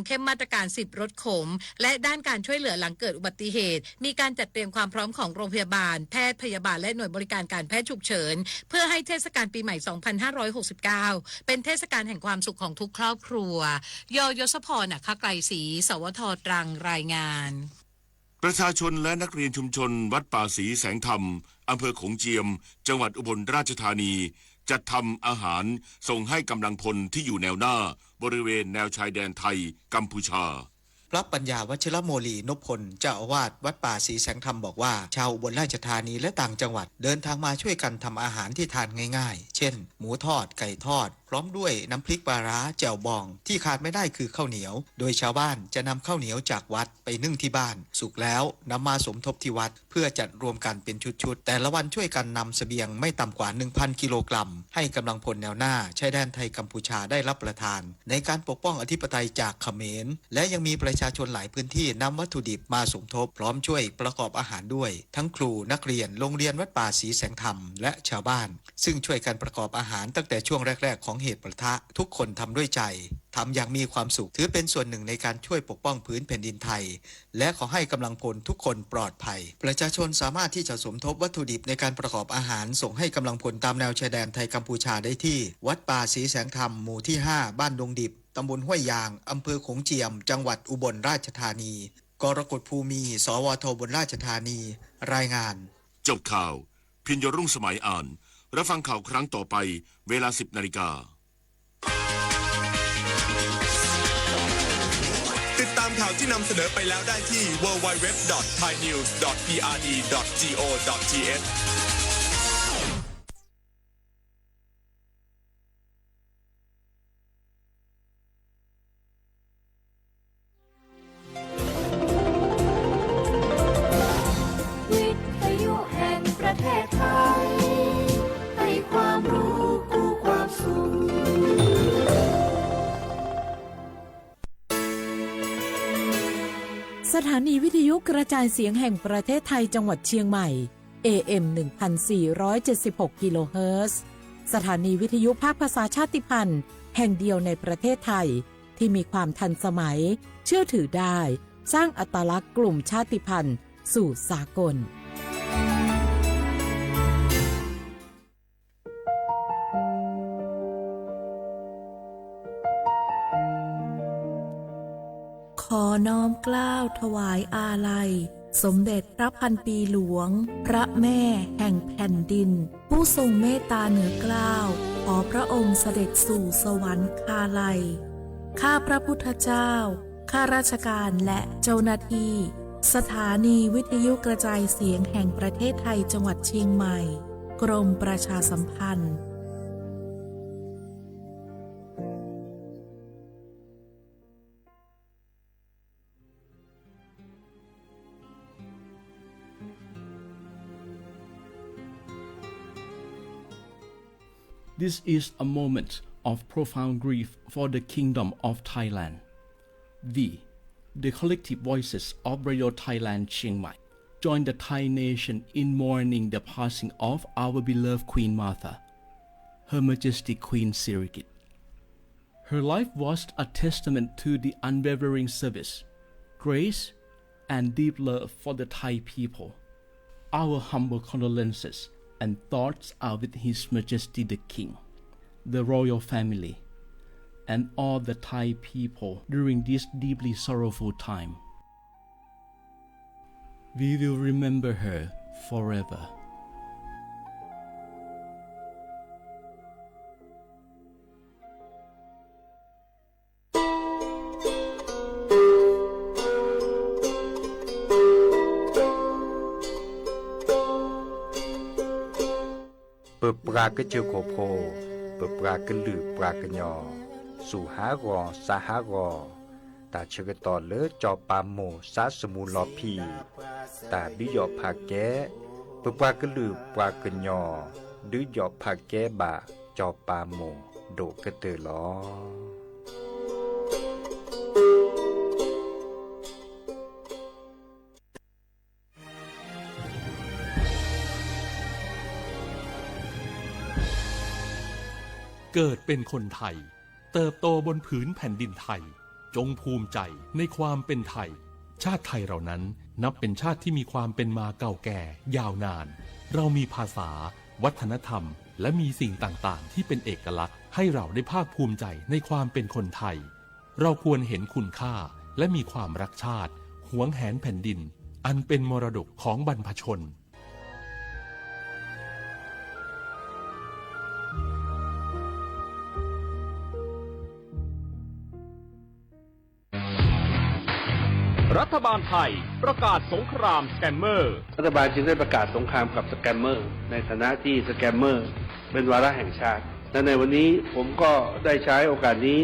เข้มมาตรการ10 รถขมและด้านการช่วยเหลือหลังเกิดอุบัติเหตุมีการจัดเตรียมความพร้อมของโรงพยาบาลแพทย์พยาบาลและหน่วยบริการการแพทย์ฉุกเฉินเพื่อให้เทศกาลปีใหม่ 2569 เป็นเทศกาลแห่งความสุขของทุกครอบครัวยศพร อัครไกรศรีสวท.ตรังรายงานประชาชนและนักเรียนชุมชนวัดป่าศรีแสงธรรมอำเภอโขงเจียมจังหวัดอุบลราชธานีจัดทำอาหารส่งให้กำลังพลที่อยู่แนวหน้าบริเวณแนวชายแดนไทยกัมพูชาพระปัญญาวัชรโมลีนพพลเจ้าอาวาสวัดป่าศรีแสงธรรมบอกว่าชาวอุบลราชธานีและต่างจังหวัดเดินทางมาช่วยกันทำอาหารที่ทานง่ายๆเช่นหมูทอดไก่ทอดพร้อมด้วยน้ำพริกปลาร้าแจ่วบองที่ขาดไม่ได้คือข้าวเหนียวโดยชาวบ้านจะนำข้าวเหนียวจากวัดไปนึ่งที่บ้านสุกแล้วนำมาสมทบที่วัดเพื่อจัดรวมกันเป็นชุดๆแต่ละวันช่วยกันนำเสบียงไม่ต่ำกว่า 1,000 กิโลกรัมให้กำลังพลแนวหน้าชายแดนไทยกัมพูชาได้รับประทานในการปกป้องอธิปไตยจากเขมรและยังมีประชาชนหลายพื้นที่นำวัตถุดิบมาสมทบพร้อมช่วยประกอบอาหารด้วยทั้งครูนักเรียนโรงเรียนวัดป่าศรีแสงธรรมและชาวบ้านซึ่งช่วยกันประกอบอาหารตั้งแต่ช่วงแรกๆของเหตุประทะทุกคนทำด้วยใจทำอย่างมีความสุขถือเป็นส่วนหนึ่งในการช่วยปกป้องพื้นแผ่นดินไทยและขอให้กำลังพลทุกคนปลอดภัยประชาชนสามารถที่จะสมทบวัตถุดิบในการประกอบอาหารส่งให้กำลังพลตามแนวชายแดนไทยกัมพูชาได้ที่วัดป่าศรีแสงธรรมหมู่ที่5บ้านดงดิบตำบลห้วยยางอำเภอโขงเจียมจังหวัดอุบลราชธานีกรกฎภูมิสวทอุบลราชธานีรายงานจบข่าวพิญญรุ่งสมัยอ่านรับฟังข่าวครั้งต่อไปเวลา 10 นาฬิกาติดตามข่าวที่นำเสนอไปแล้วได้ที่ www.thainews.prd.go.thสถานีวิทยุกระจายเสียงแห่งประเทศไทยจังหวัดเชียงใหม่ AM 1476 กิโลเฮิรตซ์สถานีวิทยุภาคภาษาชาติพันธุ์แห่งเดียวในประเทศไทยที่มีความทันสมัยเชื่อถือได้สร้างอัตลักษณ์กลุ่มชาติพันธุ์สู่สากลขอน้อมเกล้าถวายอาลัยสมเด็จพระพันปีหลวงพระแม่แห่งแผ่นดินผู้ทรงเมตตาเหนือเกล้าขอพระองค์เสด็จสู่สวรรคาลัยข้าพระพุทธเจ้าข้าราชการและเจ้าหน้าที่สถานีวิทยุกระจายเสียงแห่งประเทศไทยจังหวัดเชียงใหม่กรมประชาสัมพันธ์This is a moment of profound grief for the Kingdom of Thailand. The collective voices of Radio Thailand Chiang Mai join the Thai nation in mourning the passing of our beloved Queen Martha, Her Majesty Queen Sirikit. Her life was a testament to the unwavering service, grace, and deep love for the Thai people. Our humble condolences and thoughts are with His Majesty the King, the royal family, and all the Thai people during this deeply sorrowful time. We will remember her forever. Bờ pra cái chiều cổ phô, bờ pra cái lử pra cái nhỏ, sủ há gò, sa há gò, ta chơi cái tò lỡ cho pa mồ, sa sờ mù lò pì, ta đứa dọ pa ké, bờ pra cái lử pra cái nhỏ, đứa dọ pa ké bà, cho pa mồ, đổ cái từ lò. กิดเป็นคนไทยเติบโตบนผืนแผ่นดินไทย จงภูมิใจในความเป็นไทยชาติไทยเรานั้นนับเป็นชาติที่มีความเป็นมาเก่าแก่ยาวนานเรามีภาษาวัฒนธรรมและมีสิ่งต่างๆที่เป็นเอกลักษณ์ให้เราได้ภาคภูมิใจในความเป็นคนไทยเราควรเห็นคุณค่าและมีความรักชาติหวงแหนแผ่นดินอันเป็นมรดกของบรรพชนรัฐบาลไทยประกาศสงครามสแกมเมอร์รัฐบาลจึงได้ประกาศสงครามกับสแกมเมอร์ในฐานะที่สแกมเมอร์เป็นวาระแห่งชาติและในวันนี้ผมก็ได้ใช้โอกาสนี้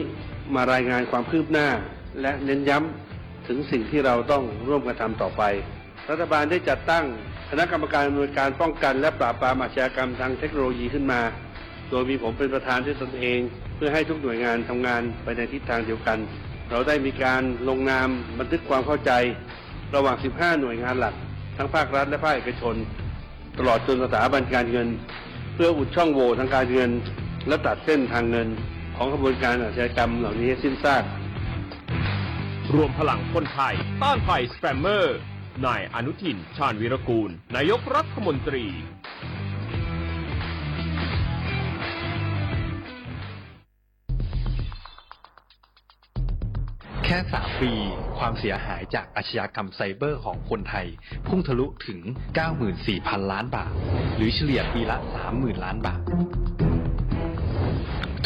มารายงานความคืบหน้าและเน้นย้ำถึงสิ่งที่เราต้องร่วมกันทำต่อไปรัฐบาลได้จัดตั้งคณะกรรมการอำนวยการป้องกันและปราบปรามอาชญากรรมทางเทคโนโลยีขึ้นมาโดยมีผมเป็นประธานด้วยตนเองเพื่อให้ทุกหน่วยงานทำงานไปในทิศทางเดียวกันเราได้มีการลงนามบันทึกความเข้าใจระหว่าง 15 หน่วยงานหลักทั้งภาครัฐและภาคเอกชนตลอดจนสถาบันการเงินเพื่ออุดช่องโหว่ทางการเงินและตัดเส้นทางเงินของกระบวนการอาชญากรรมเหล่านี้ให้สิ้นซากรวมพลังคนไทยต้านภัยสแกมเมอร์นายอนุทินชาญวีรกูลนายกรัฐมนตรีแค่3 ปีความเสียหายจากอาชญากรรมไซเบอร์ของคนไทยพุ่งทะลุถึง 94,000 ล้านบาทหรือเฉลี่ยปีละ 30,000 ล้านบาท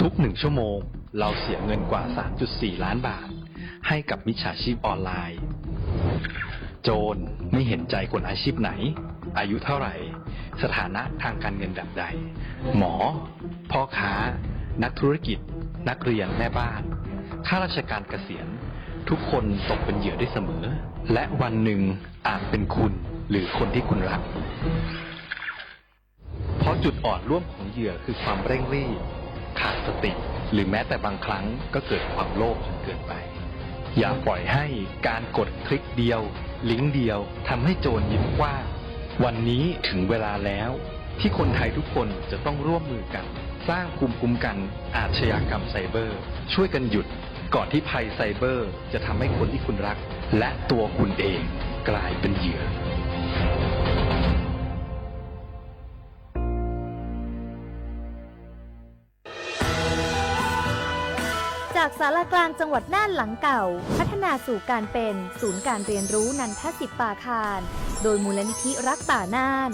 ทุก1 ชั่วโมงเราเสียเงินกว่า 3.4 ล้านบาทให้กับมิจฉาชีพออนไลน์โจรไม่เห็นใจคนอาชีพไหนอายุเท่าไหร่สถานะทางการเงินแบบใดหมอพ่อค้านักธุรกิจนักเรียนแม่บ้านข้าราชการเกษียณทุกคนตกเป็นเหยื่อได้เสมอและวันหนึ่งอาจเป็นคุณหรือคนที่คุณรักเพราะจุดอ่อนร่วมของเหยื่อคือความเร่งรีบขาดสติหรือแม้แต่บางครั้งก็เกิดความโลภจนเกินไปอย่าปล่อยให้การกดคลิกเดียวลิงก์เดียวทำให้โจรยิ้มกว้างวันนี้ถึงเวลาแล้วที่คนไทยทุกคนจะต้องร่วมมือกันสร้างภูมิคุ้มกันอาชญากรรมไซเบอร์ช่วยกันหยุดก่อนที่ภัยไซเบอร์จะทำให้คนที่คุณรักและตัวคุณเองกลายเป็นเหยื่อจากศาลากลางจังหวัดน่านหลังเก่าพัฒนาสู่การเป็นศูนย์การเรียนรู้นันทศิษย์ป่าคารโดยมูลนิธิรักป่าน่าน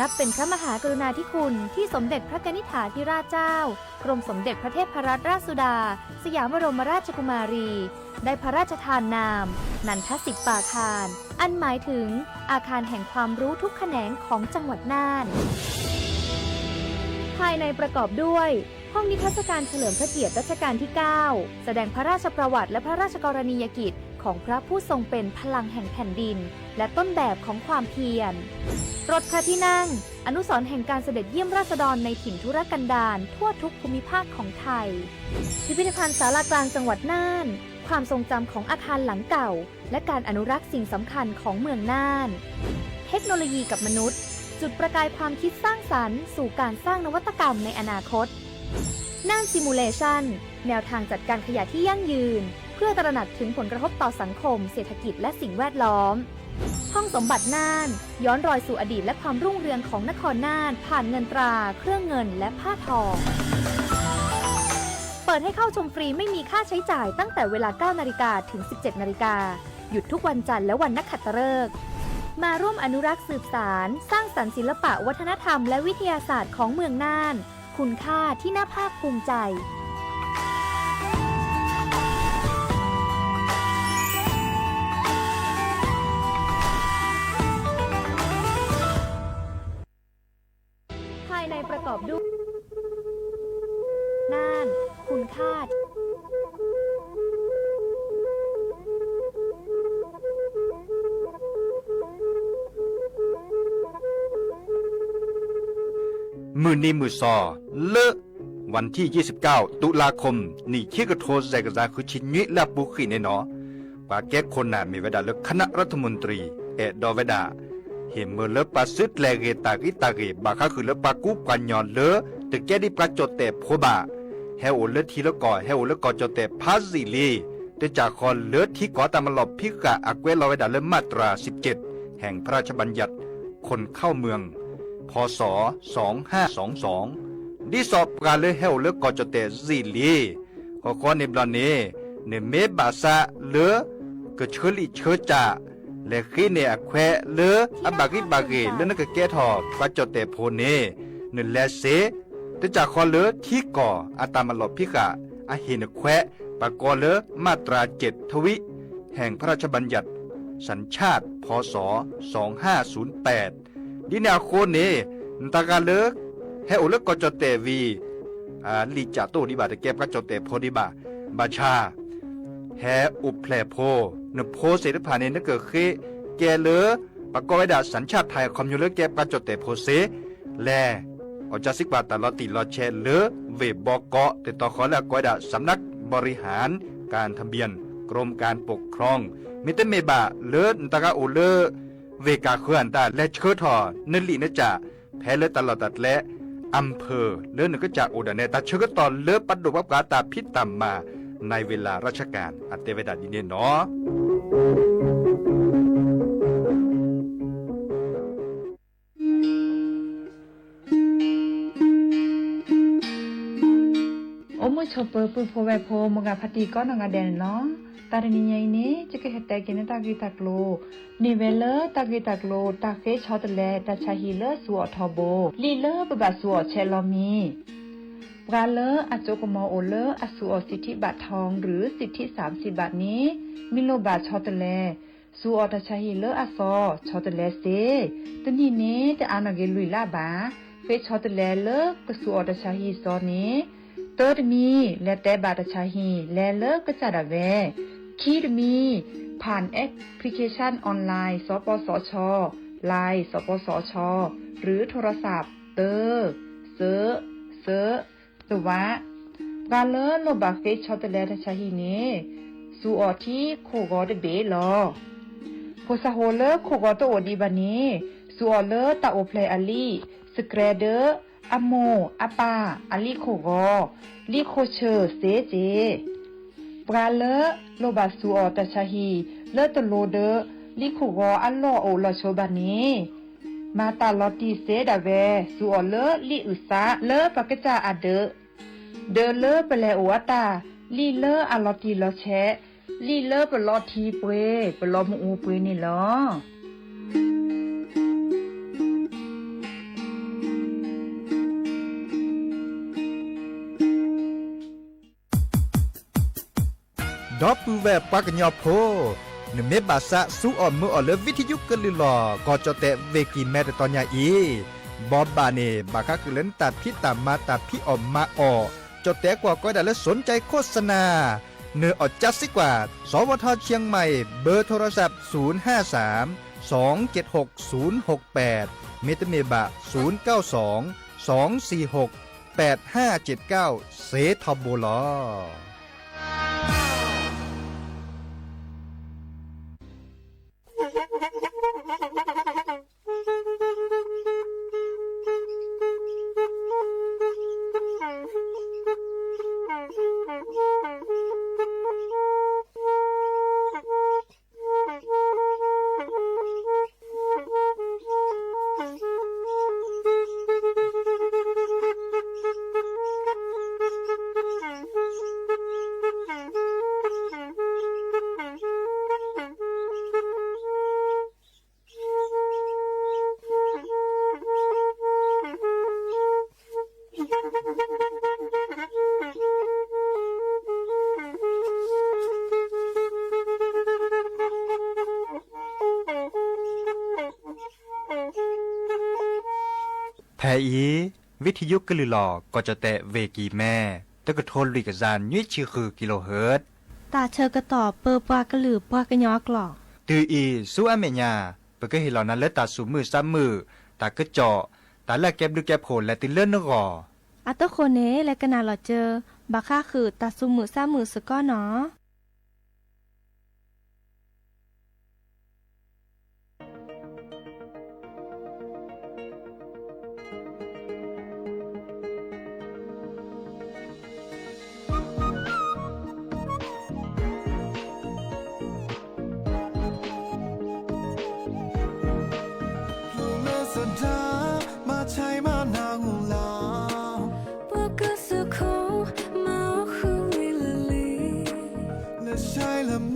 นับเป็นพระมหากรุณาธิคุณที่สมเด็จพระกนิษฐาธิราชเจ้ากรมสมเด็จพระเทพรัตนราชสุดาสยามบรมราชกุมารีได้พระราชทานนามนันทศิษย์ป่าคารอันหมายถึงอาคารแห่งความรู้ทุกแขนงของจังหวัดน่านภายในประกอบด้วยห้องนิทรรศการเฉลิมพระเกียรติรัชกาลที่ 9 แสดงพระราชประวัติและพระราชกรณียกิจของพระผู้ทรงเป็นพลังแห่งแผ่นดินและต้นแบบของความเพียรรถพระที่นั่งอนุสรณ์แห่งการเสด็จเยี่ยมราษฎรในถิ่นทุรกันดารทั่วทุกภูมิภาคของไทยพิพิธภัณฑ์ศาลากลางจังหวัดน่านความทรงจำของอาคารหลังเก่าและการอนุรักษ์สิ่งสำคัญของเมืองน่านเทคโนโลยีกับมนุษย์จุดประกายความคิดสร้างสรรค์สู่การสร้างนวัตกรรมในอนาคตน่านซิมูเลชันแนวทางจัดการขยะที่ยั่งยืนเพื่อตระหนักถึงผลกระทบต่อสังคมเศรษฐกิจและสิ่งแวดล้อมห้องสมบัติน่านย้อนรอยสู่อดีตและความรุ่งเรืองของนครน่านผ่านเงินตราเครื่องเงินและผ้าทองเปิดให้เข้าชมฟรีไม่มีค่าใช้จ่ายตั้งแต่เวลา 9 นาฬิกาถึง 17 นาฬิกาหยุดทุกวันจันทร์และวันนักขัตฤกษ์มาร่วมอนุรักษ์สืบสานสร้างสรรค์ศิลปะวัฒนธรรมและวิทยาศาสตร์ของเมืองน่านคุณค่าที่น่าภาคภูมิใจภายในประกอบด้วยน่านคุณค่ามือนี้มือซอเลอะวันที่ 29 ตุลาคมนี่คิกระโทษใจกระจาคือชินยิและบุขีแน่นอปาแก้คนน่ะมีเวลาเลือกคณะรัฐมนตรีดอเวดาเห็นเมื่อเลือกปาซึดแลเกตากิตาเกบาคาคือเลือกปากุปัญญอนเลอตึกแก้ดิปราจดแต่โพบาเฮโอเลือกทีละก่อเฮโอเลือกก่อจดแต่พาสิลี แต่จากคอนเลือดที่ก่อตามมาหลบพิกะอักเวลอยดาเลมาตรา 17 แห่งพระราชบัญญัติคนเข้าเมืองพศ 2522ดิสอบการเลือเฮลเลือกกอจเตซีลีขอในบลานเนเนเมบาซาเลือกเชลิเชจ่าและขีเนอแควเลืออบากิบาเกเลือนกแกทอปจเตโพเนเนแลเซแต่จากคอนเลือที่ก่ออาตามาหลบพิกะอาหินแควปากอเลือมาตรา7ทวิแห่งพระราชบัญญัติสัญชาติพศ 2508ดินาโคเนนตากาเลือกให้อุลกจเตวีลิจาโตดิบาตะเก็บกจเตโพดิบาบาชาแฮอุเพลโพนโพเสรพาเนนเกิดเคแกเลือปากอไว้ดาสัญชาติไทยคอมยูเลเก็บกจเตโพเสแลอจาสิกบาตลอติลอแชเลือเวบอกอแต่ต่อขอแล้วกอยดาสำนักบริหารการทะเบียนกรมการปกครองมิเตเมบาเลือนตากาโอเลเวกาเคลื่อนตาและเชิดทอนลินจ่าแพ้เลือตลอดตัดและอำเภอเลือนก็จะโอดาเนตาเชิดตอนเลือปัดดุบับกาตาพิษตามมาในเวลาราชการอัตเตเวดาดินเนเนาะโอมุชเปอร์ปุโพเวโพมกาพติก็นงาเดนเนาะตาเรนิยัยนี้จะเกิดแต่กินตากิตากโลนิเวลตากิตากโลตาเฟชอตเลตาชาฮิเลสัวทอโบลีเลบบาสัวเชลอมีปราเลอจกมอโอเลอสัวสิทธิบัตรทองหรือสิทธิ30 บาทนี้มิโลบาชอตเลสัวตาชาฮิเลอซอชอตเลเซตนี้เนแต่อานเกลุยลาบาเฟชอตเลเลกสัวตาชาฮิซอนี้เติร์ดมีและแต่บาตาชาฮีและเลิกก็จะดาเวคีดมีผ่านแอปพลิเคชันออนไลน์สปสชไลน์สปสชหรือโทรศัพท์เตอร์เซตัววะการเลิกโลบาเฟชชอตเลตาชาฮีนี้สูออที่โคกอดเบลอโพสาโฮเลโคกอตโอดีบานี้สูออเลตาโอเพลอลีสเกรเดอร์อโมอาปาอลิโคกอลิโคเชอเซเจปราเลโลบาสูออตาชาฮีเลตโลเดลิโคกออัลโลโอลอโชบานีมาตาลอติเซดาเวสูออเลลิอุซาเลปากจาอเดเลเปเลโอตาลีเลอลอติลอแชลีเลเปลอทีเปเปลอมอูเปนี่ลอดอปูแวปากญอโพเนเมบาซะสูออมมือออเลวิทยุกลือลอกอจเตเวกีแมตตอนยาอีบอบบาเนบาคาคือเล่นตัดพิตามมาตัดพี่ออมมาออจดแต่กว่าก็ได้และสนใจโฆษณาเนื้ออดจัดสิกว่าสวทเชียงใหม่เบอร์โทรศัพท์053 276 068เมตเมบะ092 246 8579เซทอโบลอแพอีวิทยุกลือหลอก็จะแตะเวกีแม่ตะกะโทนลิกจานยุ้ยชื่อคือกิโลเฮิรตซ์ตาเชอกระต่อเปอปากระหลือปากระยอกหลอกตืออีสู้อเมญาเปก็เห็นเหล่านั้นและตาสูมือซ้ำมือตากระเจาะตาละแก็บดูแก็บโผลและติเลื่อนนกออัตโคเนและกนาหลอเจอบาค่าคือตาซุมือซ้ำมือสก้อเนาะ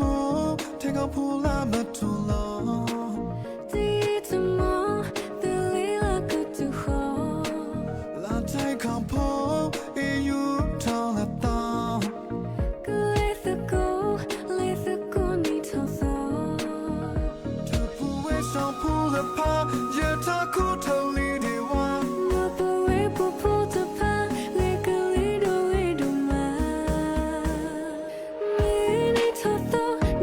梦，天高铺那么土楼。第一次梦，地里那个最后，拉太靠谱，一有头了到。个类似狗，类似狗你偷走。这不为上铺了怕，也他裤头里的话。我不为不铺的怕，那个里头里头嘛。你偷走，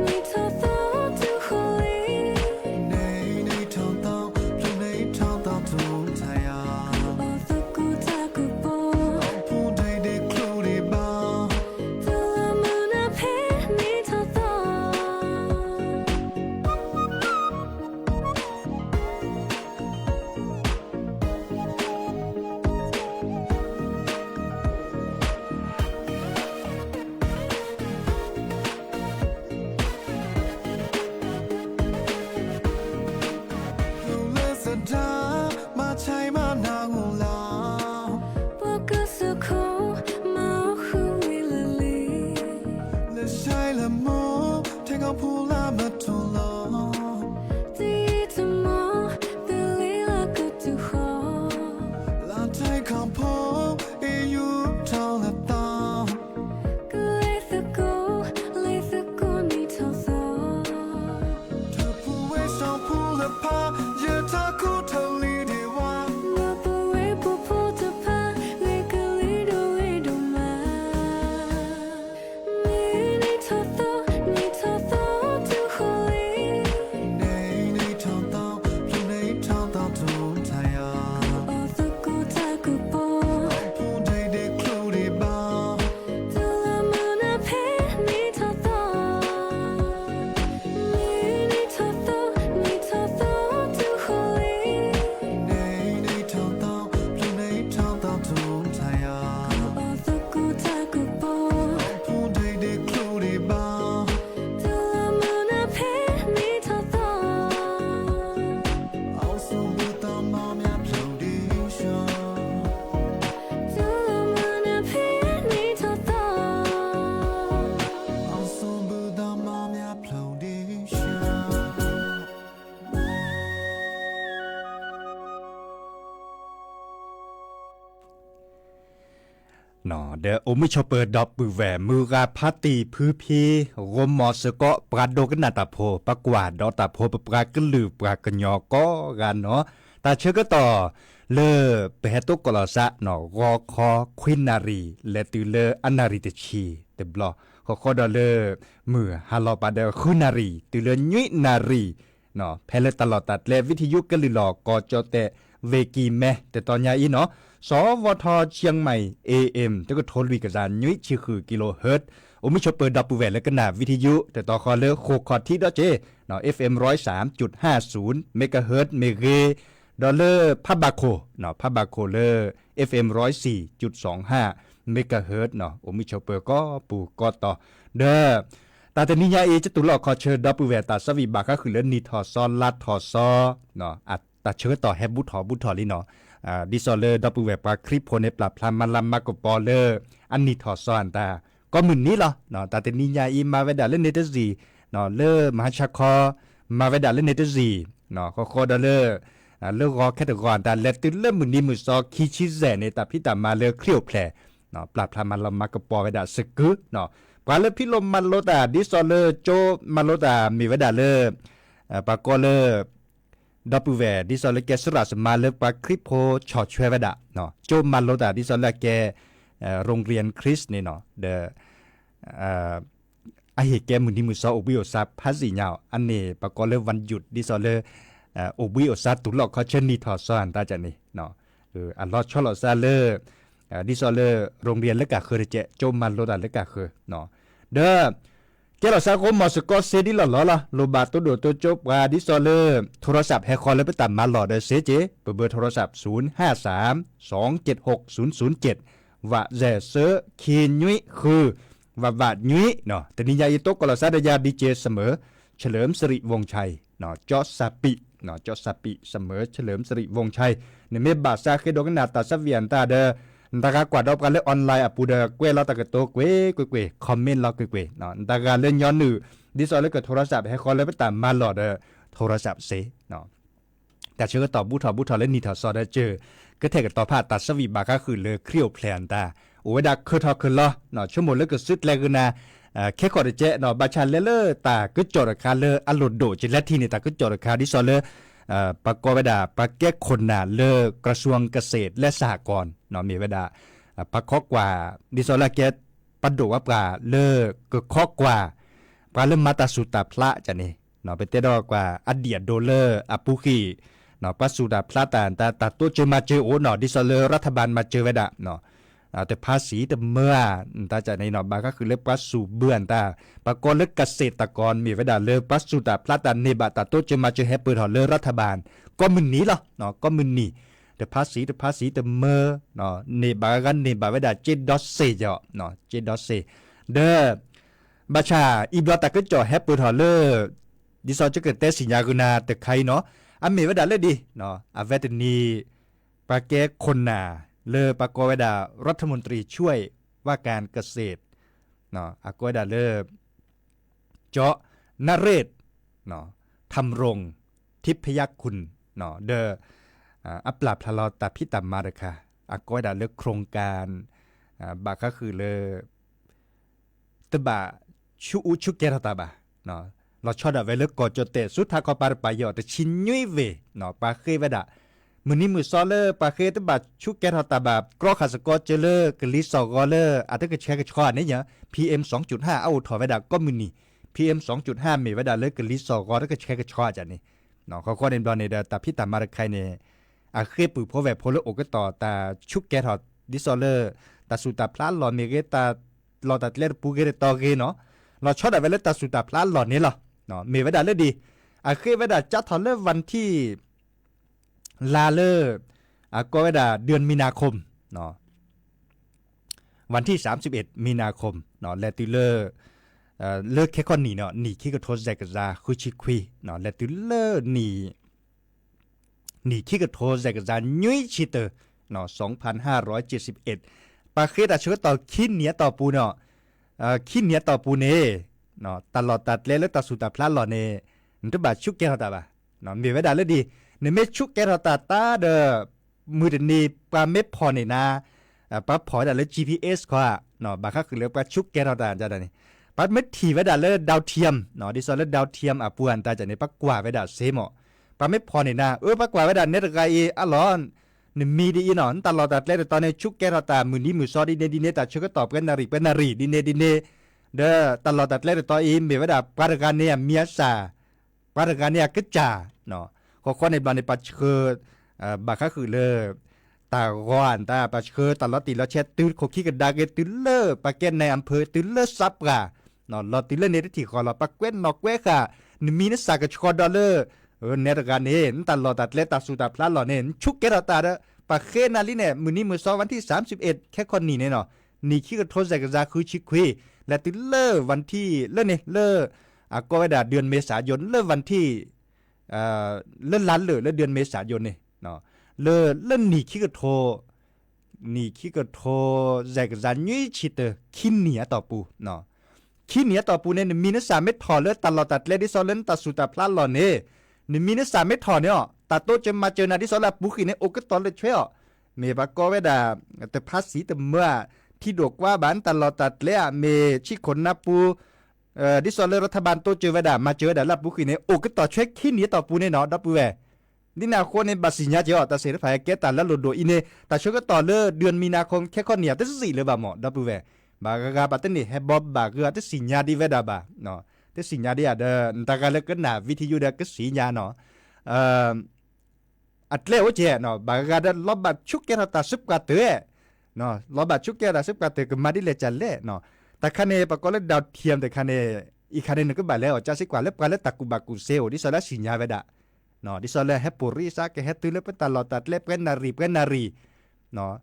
你偷走最后里。你偷到，就你偷到土太阳。我的骨塔骨波，铺对的苦的包。走了木那陪你偷走。有了色他，马才马那无老。我个色口，马虎为了你。了晒了梦，天高铺那么土楼。第一次梦，地里那个最后。拉太靠谱，一有头了到。个类似狗，类似狗你偷走。这不为上铺了怕，也他裤头里的话。我不为不铺的怕，那个里头里头嘛。你偷走，你偷走最后里。你偷到，就你偷到土太阳。我的骨塔骨波，铺对的苦的包。走了木那陪你偷走。你偷走，你偷走最后里。你偷到，就你偷到土太阳。我的骨塔骨波，铺对的苦的包。走了木那陪你偷走。熬送不到猫面飘的雪。走了木那陪你偷走。熬送不到猫面飘的雪。เนาะเดอมิชอเปิดดอกปือแหวมือราพัตติพื้นพีรมมอสก็ปราดโดกันนาตาโพปกวาดดอตาโพปรากะลือปรากะญอก็กันเนาะตาเชื่อก็ต่อเลอเปหตุกลอซะเนาะรอคอควินนารีและตือเลออนาริตชีเตบลอขอดอเลอมือฮาลอปาเดคุนารีตือเลญุยนารีเนาะแพลตลอดตัดและวิทยุกะลือลอกอจอเตเวกีแมแต่ตอนยาอีเนาะสวทเชียงใหม่ AM แล้วก็โทรลุยกระจานยุ้ยชื่อคือกิโลเฮิรตซ์มิชอเปิดดับปูแหวนแล้วก็หนาวิทยุแต่ต่อคอเลอโคคอที่ดอเจเนาะ FM 103.50 เมกะเฮิรตซ์เมเกดอลเลอร์พับบาโคเนาะพับบาโคเลอร์ FM 104.25 เมกะเฮิรตซ์เนาะมิชอเปิดก็ปูก็ต่อเด้อตาแต่นิยาเอจะตุลอคอเชิญดับปูแหวนตาสวีบาก็คือเรื่องนีทอซอลัดทอซอเนาะอัดตาเชิญต่อแฮบบุทอลิเนาะดิซอเลอร์ดับเบิลเวบปาคลิปโพเนปลาพลามาลัมมากปอเลอร์อันนี้ถอดซ้อนตาก็มึนนี้เหรอเนาะตาเตนิยาอีมาเวดาเล่นเนตซีเนาะเลอร์มหาชาคอมาเวดาเล่นเนตซีเนาะคอดาเลอร์เลอร์รอแคตกอนตาเลติเลมึนนี้มือซอคีชิแซในตาพิตามาเลอเคลียวแผลเนาะปลาพลามาลัมมากปอเวดาสกึเนาะปลาเลพิลมมาโลตาดิซอเลอร์โจมาโลตามีเวดาเลอร์ปากอเลอร์ดับเบิลเวดิซอลเลกสุราสมาเลปาคริปโพชอชเวดะเนาะโจมาโลตาดิซอลเลกโรงเรียนคริสต์นี่เนาะเดอเหตุแกมือนี้มือซออบิโอซาพาสิญาอันนี้ปากอเลวันหยุดดิซอลเลอบิโอซาตุลอกเขาเชนนี่ทอซอนตาจันนี่เนาะอัลลอฮ์ชอลอซาเลดิซอลเลโรงเรียนเลกะเคอเจโจมาโลตาเลกะเคอเนาะเด้อแกเราสักคนมอสก็เซดิหล่อละโลบาตัวโดตัวจบว่าดิซอเลอร์โทรศัพท์แฮคอลแล้วไปตามมาหล่อเดเซเจเบอร์โทรศัพท์053-276-007ว่าแจเซอร์คีนุยคือว่านุยเนาะแต่นิยายโตกลาซาดยาบีเจเสมอเฉลิมสิริวงชัยเนาะจอซาปิเนาะจอซาปิเสมอเฉลิมสิริวงชัยในเมบาซาเคโดกันนาตาซาเวียนตาเดตากากวาดดอกกันเล่นออนไลน์อ่ะปูเดเกวเราตากตัวเกวคอมเมนต์เราเกวเนาะตากาเล่นย้อนหนึ่ง ดิซอเลยก็โทรศัพท์ให้คอเลยไปตามมาหลอดโทรศัพท์เสเนาะแต่เชื่อก็ตอบบูทอและนี่ถอซอได้เจอก็เทกับต่อผ่าตัดสวีบาก็คือเลยเครียวแพลนตาโอ้ยดักคือทอคือล้อเนาะชั่วโมงแล้วก็สุดแรงกันนะแค่ขอได้เจเนาะบาชันเลอตาก็จอดคาเลออลดโดจิและทีนี่ตาก็จอดคาดิซอเลปะกอเวดาปะแก้คนน่ะเลอกระทรวงเกษตรและสหกรณ์เนาะมีเวดาปะคอกว่าดิซอลาเกตปะโดว่าปลาเลอกคอกว่าปลาเริ่มมาตาสุตาพระจะนี่เนาะไปเตดอกว่าอเดียโดเลออปุคีเนาะปัสสุดาพระตาตัวเจอมาเจอโอเนาะดิซอเลรัฐบาลมาเจอเวดาเนาะแต่ภาษีแต่เมื่อตาจะในเนาะบาก็คือเลปัสสุเบื่อนตาปะกอเลเกษตรกรมีเวดาเลปัสสุดาพระเนบาตาตัวเจอมาเจอแฮปเปิลเลรัฐบาลก็มึนนี้เหรอเนาะก็มึนนี่แต่ภาษีแต่เมื่อเนาะเนบากันเนบาเวดาเจดอสเซเจาะเนาะเจดอสเซเด้อบาชาอีบลอตาก็จ่อแฮปเปิลเลดิซอจะเกิดแต่สิญญากุนาแต่ใครเนาะอเมเวดาเลยดีเนาะอเวตนีปาแกคนนาเลอปากอเวดารัฐมนตรีช่วยว่าการเกษตรเนาะอากอเวดาเลอเจาะนเรศเนาะทำรงทิพยคุณเนาะเดอัปลาพลาตาพิตามาเดค่ะอากอเวดาเลอโครงการบาก็คือเลอตบะชุเกรตาบะเนาะเราชอบแบบเวลกอจเตสุดท้ายก็ปาร์ปายอแต่ชินยุยเวเนาะปาเคยเวดามือนี้มือซอเลอปาเคตบะชุเกรตาบะกรอขาสกอเจเลกลิสอกอเลอาจจะแชร์กชอนี่เนี่ย PM 2.5 เอาถอเวดาก็มือนี่ PM 2.5 มีเวดาเลกลิสอกอแล้วก็แชร์กชอจันนี่เนาะเขาข้อเด่นบอลในตาพิตามาใครเนี่ยอาเคยปือพอแวพอเลโอก็ต่อตาชุเกรตดิซอเลตาสุตาพลาหลอนเมเกตาหลอดตัดเล็ดปูเกตตอเกเนาะเราชอบแบบเวลตาสุตาพลาหลอนนี่หรอเนาะมีเวดาเลดีเคยเวดาจัดทอนเลวันที่ลาเลก็เวดาเดือนมีนาคมเนาะวันที่31มีนาคมเนาะและติเลเลิกแค่คนหนีเนาะหนีขี้กระโทษแจกซาคุชิคุยเนาะและติเลหนีขี้กระโทษแจกซายุยชิเตอเนาะ2571ปาเคตาเชื่อต่อขี้เหนียต่อปูเนาะขี้เหนียต่อปูเนเนาะตลอดตัดเล่แล้วตัดสุดตัดพลาดหล่อเนนึกว่าชุกแกเราตาบ่ะเนาะมีไว้ได้เลยดีในเมื่อชุกแกเราตาตาเดอมือเดนีปลาเม็ดพอเนี่ยนะปลาพอได้เลย GPS ก็เนาะบางครั้งคือเรียกว่าชุกแกเราตาจะได้นี่ปลาเม็ดทีไว้ได้เลยดาวเทียมเนาะดิซอลดาวเทียมปวนตาจะในปลากว่าไว้ได้เซมปลาเม็ดพอเนี่ยนะปลากว่าไว้ได้เนตไกอ่ะหลอนนี่มีดีเนาะตลอดตัดเล่ตอนนี้ชุกแกเราตามือนี้มือซอดีเนตาชุกก็ตอบกันนารีเป็นนารีดีเนเด้อตลอดตัดเล่ต่ออีมีเวลาปารการเนี่ยมีอาสาปารการเนี่ยกึจ่าเนาะข้อในบันในปัจเคือบาก็คือเลอตาก้อนตาปัจเคืตลอดตีแล้วเช็ดตื้อโคขี้กันดาเกตื้อเลอปาเกนในอำเภอตื้อเลอซับกะเนาะลอตื้อเลอในที่ขอเราปาเกนนอกเวค่ะนี่มีนักสักชอดอลเลอในรายการนี้ตลอดตัดเล่ตาสุดาพลาดหล่อเนี่ยชุกเกเราตาเด้อปาเกนนาลีเนี่ยมือนี้มือซ้อวันที่31แค่คนนี้เนี่ยเนาะนี่ขี้กระโทษใส่กระซาคือชิคุยและติเลอวันที่ก็เวลาเดือนเมษายนวันที่ล้านเลยเดือนเมษายนนี่เนาะนี่ขี้กระโทแจกจานยุยชิเตอขี้เหนียต่อปูเนาะขี้เหนียต่อปูเนี่ยมีนัก3เม็ดถอเลตลอดตัดเลดิซอเลนตัดสุตาพลาหล่อเนี่ยนี่มีนัก3เม็ดถอเนี่ยตัดโตจะมาเจอนาดิซอลาปูขี้เนี่ยโอก็ตอนเลยช่วยเมบก็เวลาแต่ภาษีแต่เมื่อที่ดกว่าบ้านตลอดตัดเละเมชิคนนับปูดิซอลเลรัฐบาลโตเจอเวดามาเจอดาลับปูขี้เนี่ยโอก็ต่อเช็คขี้นี้ต่อปูเนี่ยเนาะดับปูแวนี่นาคนในบัตรสิญญาเจ้าแต่เสร็จภายแก่ตันแล้วหลุดโดอินเนแต่ช่วยก็ต่อเลือเดือนมีนาคมแค่ข้อเหนียวแต่สี่เลยบ่หมอดับปูแวบากากาบัตนี่ให้บอบบากเกลือแต่สิญญาดีเวดาบ่เนาะแต่สิญญาดีอ่ะเด้อตากาเล็กก็หนาวิทยุเด้อก็สิญญาเนาะอัดเล่วเจ้เนาะบากากาได้ลบบัตรชุกแกเราตาซุบกาเตอเนาะลบบัตรชุกแกเราซุบกาเตก็มาดิเลจันเล่เนาะแต่คันเนปก็เล่ดาวเทียมแต่คันเนอีคันนึงก็บาแล้วจะสิกว่าแล้วปลาแล้วตักกุบักกุเซลดิซอลสิญญาเวดาเนาะดิซอลให้ปุริซาแกให้ตื้อแล้วเป็นตลอดตัดเล็บเป็นนารีเนาะ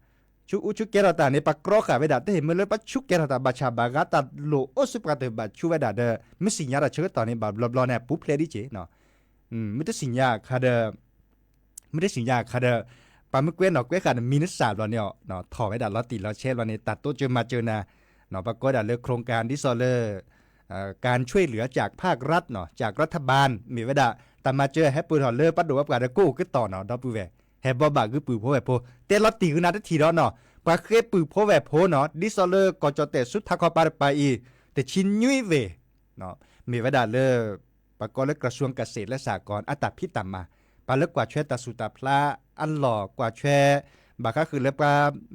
ชุกแกเราตาในปากกรอกเวดาแต่เห็นมันเลยปะชุกแกเราตาบาชาบากาตาโลโอสุปกาเตบาชูเวดาเดไม่สิญญาเราเชื่อตอนนี้บาบลอเนี่ยปุ๊บเลยดิเจเนาะไม่ได้สิญญาคาเดไม่ได้สิญญาคาเดปาไม่เกว้นเนาะเกว้นขาดมีนิสสาเราเนี่ยเนาะถอเวดาเราติเราเช่เราเนี่ยตัดโตเจอมาเจอนะเนาะปากก็ได้เลือกโครงการดิซอล การช่วยเหลือจากภาครัฐเนาะจากรัฐบาลมีเวลาแต่มาเจอให้ปืนถอดเลือปัดดูว่าการกู้ก็ต่อเนาะดอปูเวให้บ่บาคือปืนโพแบบโพเตลอตีคือนาทีเนาะปาเคปืนโพแบบโพเนาะดิซอเลอร์ก็จะแต่สุดทักไปไปอีแต่ชินยุ้ยเวเนาะมีเวลาเลอปากรและกระทรวงเกษตรและสหกรณ์อัตราพิตามมาปาเลิกกว่าช่วยตาสุตาพลาอันหล่อกว่าช่วยบาก็คือแล้วปา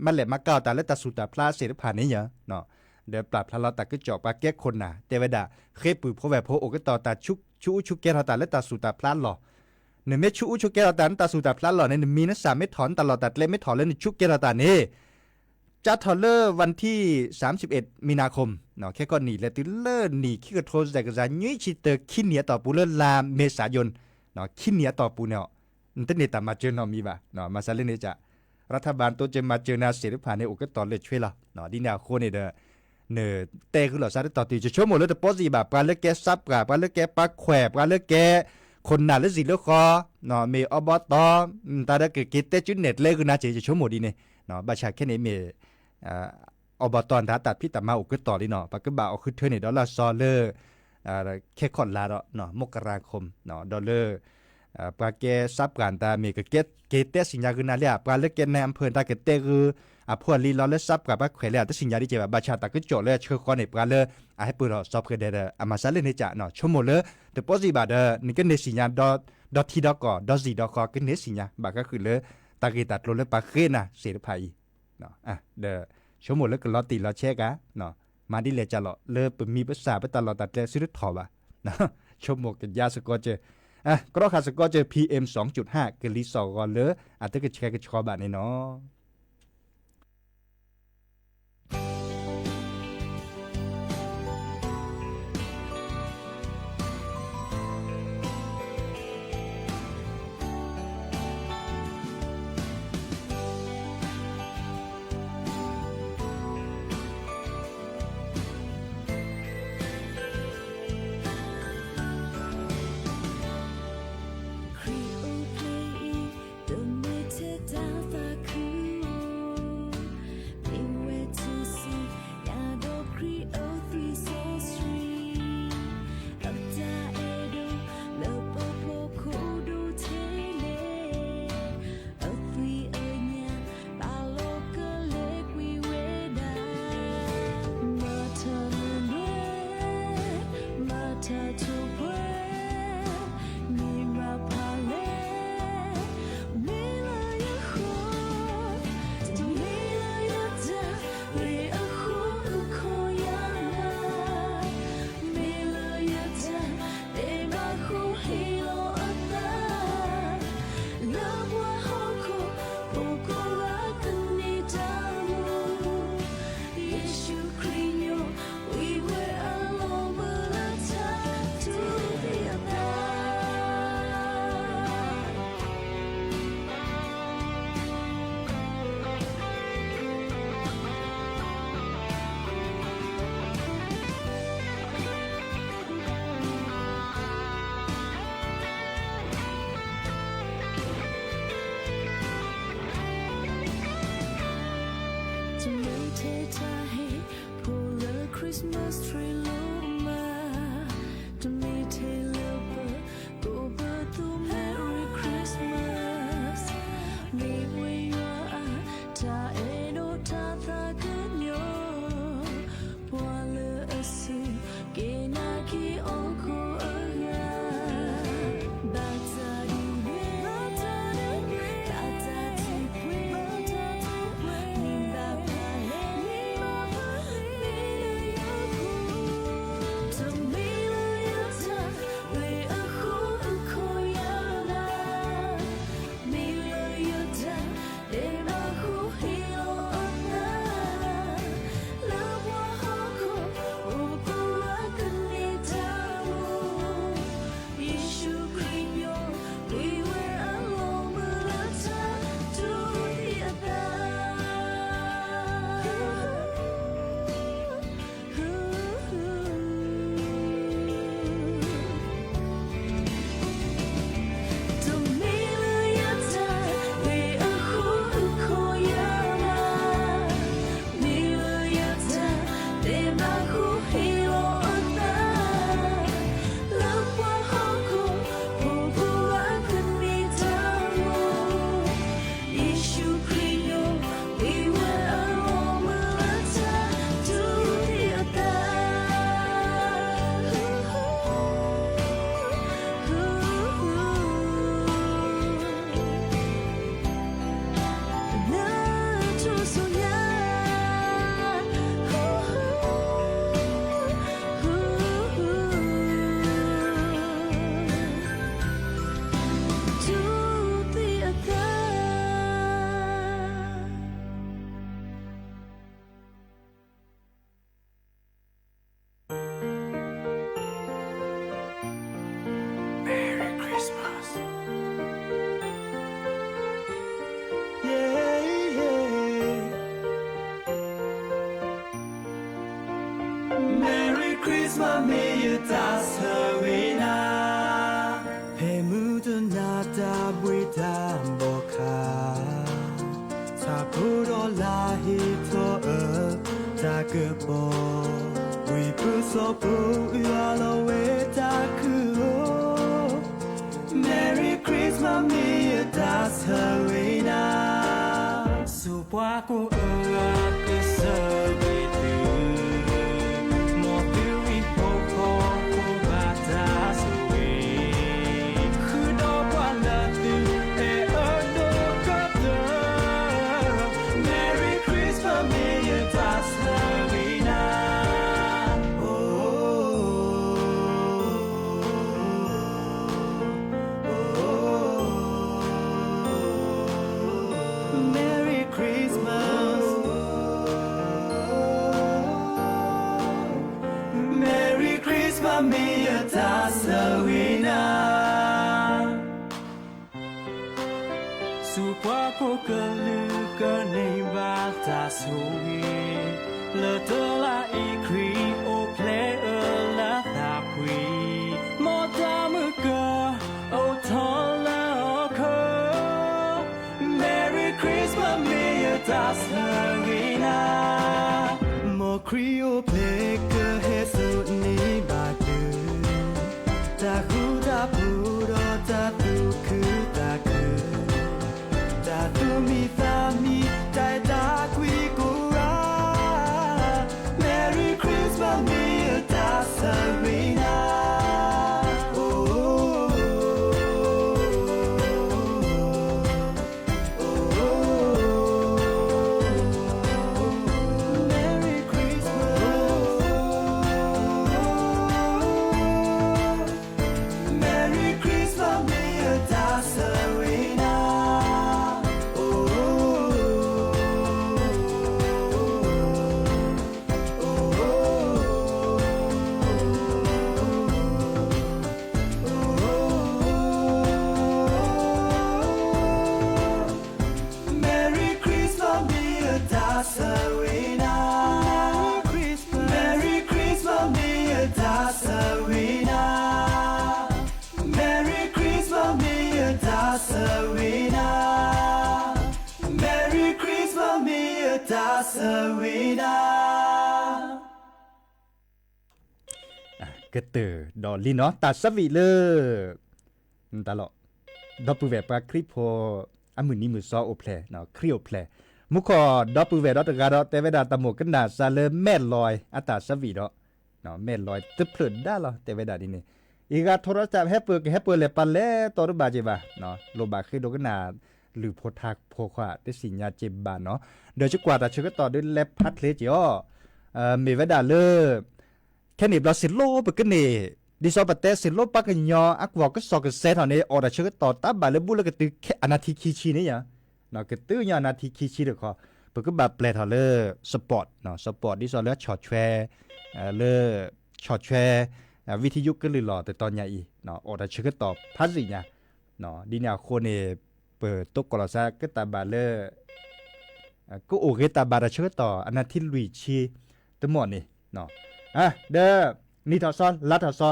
มันแหลมมาเก่าแต่และตาสุตาพลาเสร็จผ่านนี้เนาะเดี๋ยวปรับพลาเราตัดก็จอกปาแก้คนน่ะเทวดาเคปืนโพแบบโพโอก็ต่อตาชุกแก้เราตัดและตาสุตาพลาหล่อหนึ่งเม็ดชุกแก้เราตัดตาสุตาพลาหล่อในมีนัก3 เม็ดถอนตลอดตัดเล่ไม่ถอนแล้วในชุกแก้เราตัดนี่จะถอนเลอวันที่31มีนาคมเนาะแค่ก็หนีแล้วติเลอหนีขี้กระโทษแต่กระจายยุ่ยชิเตอร์ขี้เหนียต่อปูเลอลาเมษายนเนาะขี้เหนียต่อปูเนาะอินเทอร์เน็ตตามมาเจอเนาะมีบ่ะเนาะมาซาเลนี่จะรัฐบาลตัวจะมาเจอนาเสียผ่านในอุกตอนเลยช่วยเราเนาะดิแนวโคนี่เด้อเนอเตคือเราซาได้ต่อตีจะชั่วโมงแล้วแต่ปอสิบ่ะปลาเลือกแกซับกับปลาเลือกแกปลาแขวปลาเลือกแกคนหนาและสิเลือกคอเนาะมีอบตตาได้เกิดเตจุดเน็ตเลยคือน่าจะชั่วโมงดีเนี่ยเนาะบัชาแค่นี้มีอบตอนตัดพี่ตามาอุกต่อดีเนาะปากก็บ่าวคือเธอเนี่ยดอลลาร์ซอเลอร์แค่คอนลาเนาะมกราคมเนาะดอลลาร์ปาเกซับกันตามีก็เกตสิญญาคือนาเลียปาเลเกนในอำเภอตาเกตคือพวกลีลอเลซับกับปาแขวแล้วแต่สิญญาที่เจ็บบัชาตาก็โจเลยเชื่อคอนในปาเลให้ปืนสอบเกิดเดอมาซาเลนให้จ่าเนาะชั่วโมงเลยแต่ปอสิบาเดนี่ก็ในสิญญาดอทีดอกดอซีดอกก็ในสิญญาบาก็คือเลยตาเกตัดลงเลยปาเคน่ะเสียภัยเนาะเดอชั่วโมงแล้วก็ลอตีลอเช็คเนาะมาดิเลจะลอเลิกมีภาษาไปตลอดตัดเลยซื้อถอบ่ะเนาะชั่วโมงกันยาสกอเจก็ราคาสกอเจอ PM 2.5 กลิซอก็เลยอาจจะแชร์กันชอบแบบนี้เนาะ Christmas tree luma to me Taylor go but to Merry Christmas me where you are ta edo ta ta ganyo wala asu kena ki onko aga bata du bata ti ni ba pa le ปูยาลเวตาคือโอ Merry Christmas มีตาเธอไว้นะสุภาพกูก็เสิร์ฟดูมอบิวอินโปโคกูบาตาสวีคือดอกว่าละดูเออโดก็เดอ Merry Christmas มีตาเธอไว้นะ Merry Christmas Merry Christmas มีตาสวีนาสุภาพก็ลือก็ในบาตาสวีเลอเธอละอีครีโอเพลเออละตาพวีมอตามือก็โอทอละโอเค Merry Christmas มีตาสวีนาโมครีโอเพลก็เฮสุนีบาดูตาคูตาปูรอตาตูคือตาคือตาตูมีตามีใจตาคุยกูรา Merry Christmas มีตาสวีนากระเตอดอลลี่เนาะตัดสวีเลยตลอดดอปูเวปาคลิปพออามือนี้มือซอโอเพลเนาะครีโอเพลมุขอดอปูเวดอตกาดอเตเวดาตะโมกันดาซาเลแม่ลอยอัตตาสวีดอเนาะแม่ลอยตึเพลินได้เหรอเตเวดาดินี่อีกาโทรศัพท์แฮปเปิลเลยปันแล้วตอรบาเจบาเนาะโลบาคือโดกันนาหรือโพทักโพขวาได้สิญญาเจบาเนาะเดี๋ยวจะกว่าแต่เชื่อต่อด้วยแลบพัดเลจิอมีเวดาเลแค่นี้เราสิโลไปกันนี่ดิซอปเตสิโลปักกันยออักวก็สอกเซตเท่านี้ออดเชื่อต่อตาบาเลบุลก็ตึกแค่อนาทีคีชีนี่ยังเนาะก็ตึกยอนาทีคีชีเด้อขอเปิดก็แบบแปลเท่าเลยสปอร์ตเนาะสปอร์ตดิซอเลช็อตแชร์เลช็อตแชร์วิทยุก็เลยหล่อแต่ตอนใหญ่เนาะออดเชื่อต่อพัสเนี่ยเนาะดิเนี่ยคนเนี่ยเปิดตกกลซาก็ตาบาเลก็โอเคตาบาเชื่อต่ออนาทีลุยชีทั้งหมดนี่เนาะเด้อนี่ทอซอนลัดทอซอ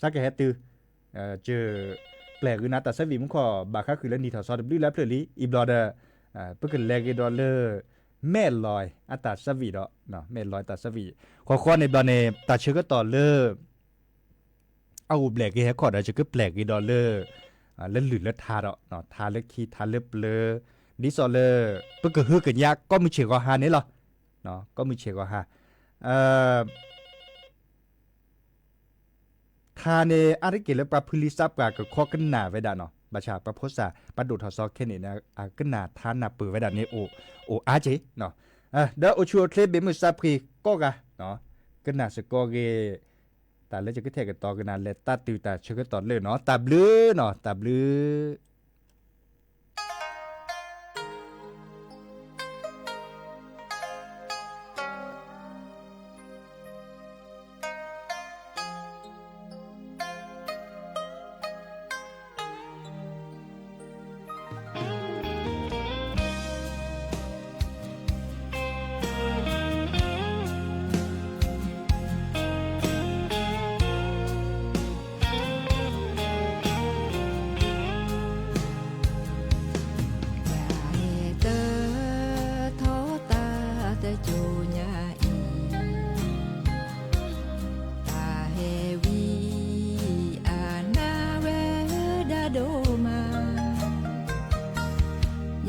สักแค่ตือเจอแปลกนะแต่สวีมุขอบาค่าคือแล้วนี่ทอซอนบลิแล้วเพลลี่อีบลอเดอร์เพื่อกันแลกดอลเลอร์แม่ลอยอัตราสวีดอเนาะแม่ลอยตัดสวีข้อในบลอเนตัดเชื้อก็ต่อเลอร์เอาแปลกแค่ขอได้เชื้อก็แปลกดอลเลอร์แล้วหลุดแล้วทาเนาะทาเล็กขี้ทาเล็บเลอดิซอเลอร์เพื่อกันฮือกันยากก็มีเชื้อก็หานี่หรอเนาะก็มีเชื้อก็หาทาเนอาริเกลปราพุลิซับกากข้อกันหนาไว้ด่าเนาะบาชาประพศาประดุทอซอแค่นี้นะกันหนาทานหนาปือไว้ด่านี้โออาเจเนาะเดอโอชัวเคลเบมุซาพรีก็กะเนาะกันหนาสกอเกแต่แล้วจะก็แทกันต่อกันนานเลยตาติวตาเชื่อกันต่อเลยเนาะตาบลือเนาะตาบลือ da do ma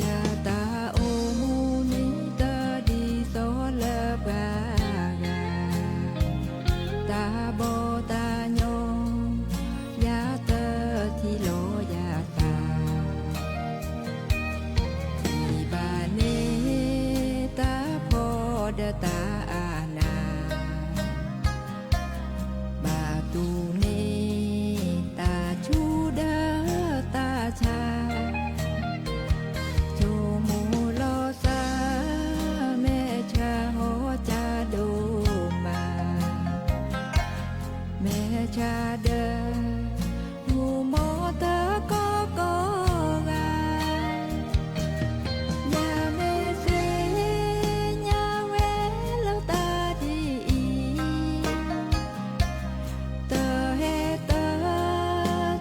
ya ta o mu ni ta di so la ba ga ta bo ta nyo ya ta thi lo ya ta ti ba ne ta pho da ta ana ba tu ne ta chu da ta cha chu mu lo sa me cha ho cha do ma me cha de mu mo ta ko ga nhà mê se nhà we lo ta di tơ he tơ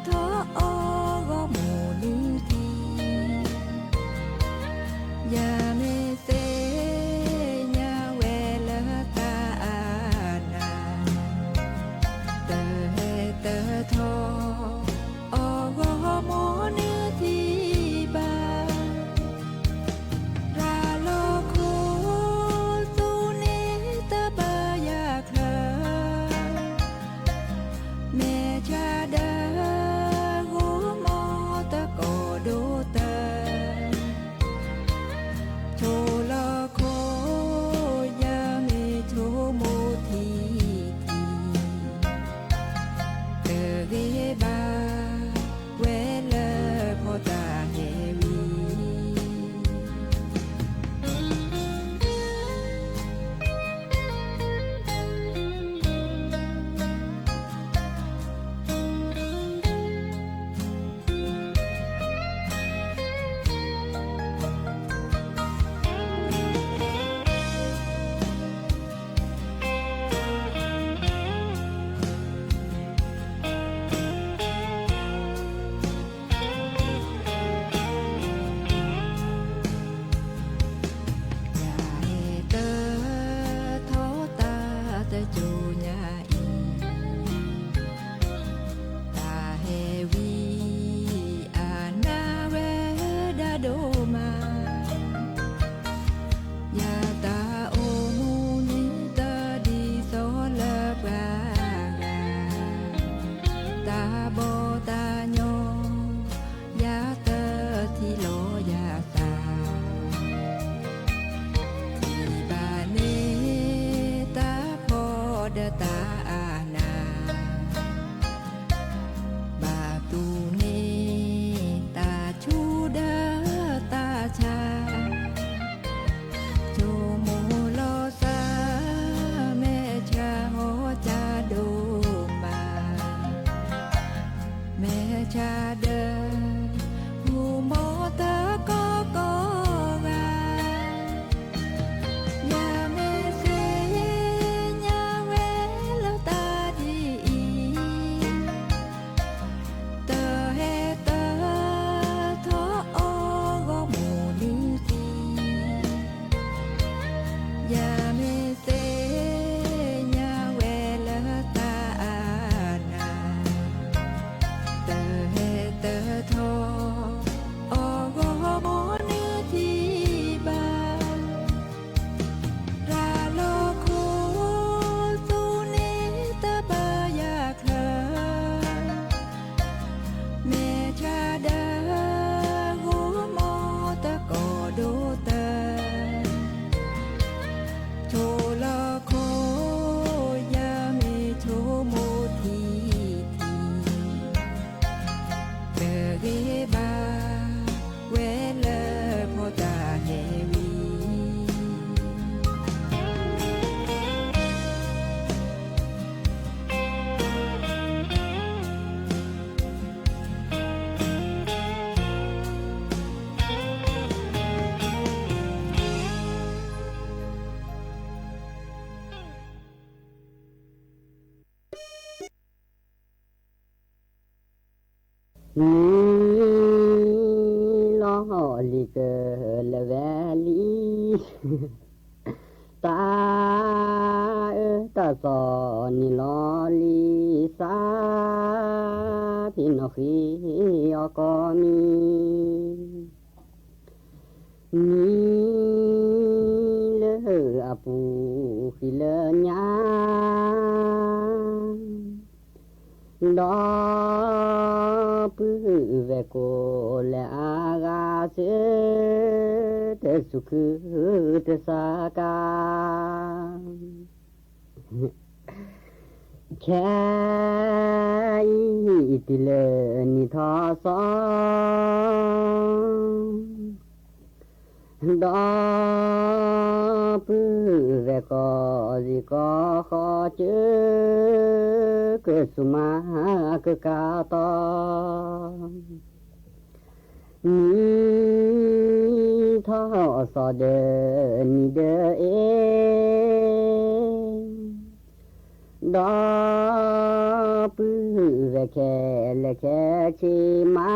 tho o go mu ni ti nhà mê se nhà we lo ta na tơ he tơ tho o go mu ni ti ba ra lo ko tu ni ta ba ya kha me cha da go mo ta ko do ta cho lo ko ya me cho mo thi te ge ba we le po ta he wi tơ thó ta tơ chu nhà y ta he vi a na we da do ma ya ta o mu ni ta di so la ba ga ta bo ta nyo ya tơ thi lo ya ta ti ba ne ta pho da ta na ba tu ne ta chu da ta cha chu mu lo sa me cha ho cha do ma me cha de mu mo ta ko ga nhà mê se nhà we lo ta di tơ he tơ tho o go mu ni ti nhà mê se nhà we lo ta na tơ he tơ tho o go mu ni ti ba ra lo ko tu ni ta ba ya kha me cha da go mo ta ko do ta cho lo ko ya me cho mo thi te ge ba we le po ta he wi lo li ke le vali ta ta so ni lo li sa thì nó khi ở có mi lỡ apu khi lỡ nhá đó bự về cô lẽ aga sẽ te sukh te saka khai tile ni tha sa đó bự về có gì có khó chứ cơ suma cơ ca to ni tha sa de ni de đó bự về khe lệ khe chi ma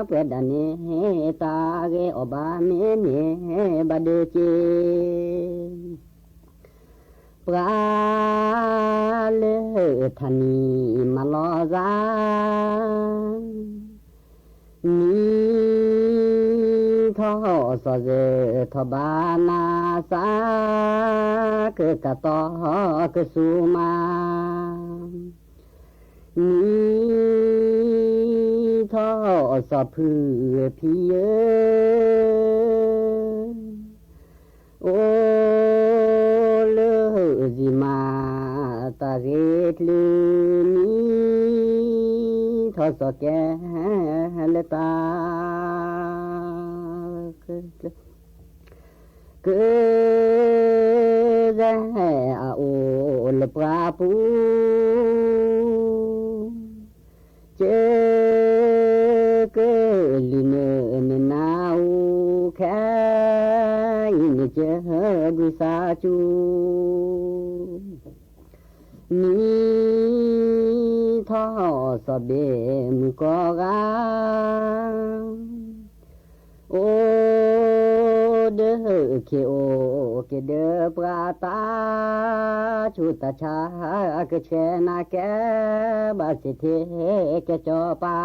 bê đà nê ta ghê ở ba mê nê ba đê chi pra lê thani ma lo ra ni tho so dê tho ba na sa cơ ca to cơ su ma ni tho so phư phi ô lơ gì mà ta ghét lư ni tho so kẻ lê ta cơ ra ô lê pra pu chê cơ lì nê nê nào khai nê chê ghi sa chu ni tho sa bê mu có ga ô đơ kê ô kê đơ pra ta chu ta cha kê chê na kê ba chê thê kê cho pa